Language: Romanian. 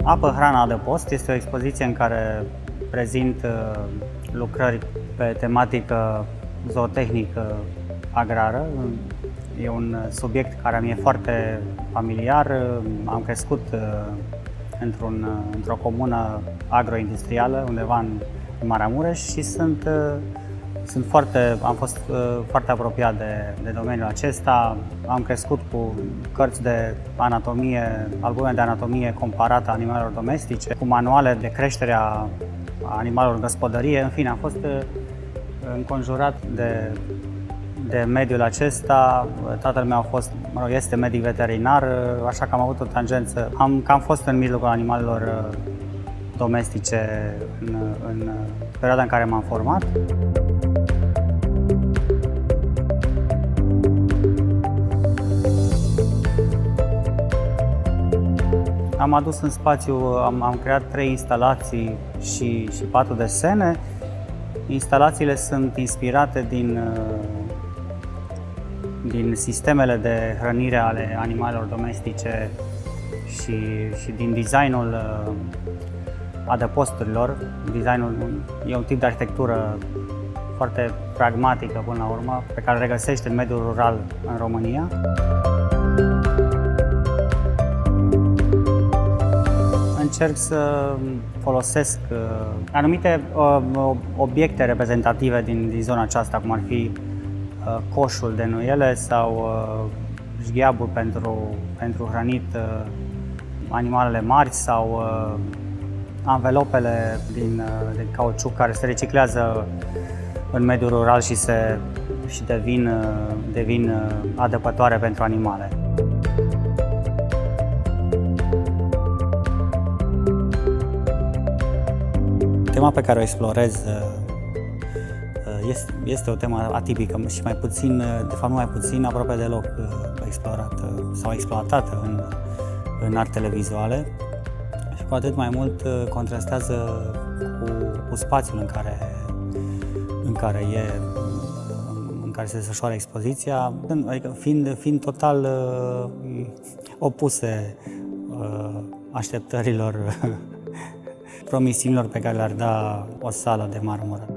Apă, hrana, adăpost este o expoziție în care prezint lucrări pe tematică zootehnică agrară. E un subiect care mi-e foarte familiar. Am crescut într-o comună agroindustrială, undeva în Maramureș și am fost foarte apropiat de domeniul acesta. Am crescut cu cărți de anatomie, albume de anatomie comparată a animalelor domestice, cu manuale de creștere a animalelor în gospodărie. În fine, am fost înconjurat de mediul acesta. Tatăl meu este medic veterinar, așa că am avut o tangență. Am cam fost în mijlocul animalelor domestice în perioada în care m-am format. Am adus în spațiu, am creat 3 instalații și 4 desene. Instalațiile sunt inspirate din sistemele de hrănire ale animalelor domestice și din designul adăposturilor. Designul e un tip de arhitectură foarte pragmatică până la urmă, pe care îl regăsești în mediul rural în România. Încerc să folosesc anumite obiecte reprezentative din zona aceasta, cum ar fi coșul de nuiele sau jgheabul pentru hrănit animalele mari sau anvelopele din cauciuc care se reciclează în mediul rural și devin adăpătoare pentru animale. Tema pe care o explorez este o temă atipică și mai puțin, de fapt nu mai puțin, aproape deloc explorată sau exploatată în artele vizuale și cu atât mai mult contrastează cu spațiul în care se desfășoară expoziția, adică fiind total opuse așteptărilor promisiunilor pe care le-ar da o sală de marmură.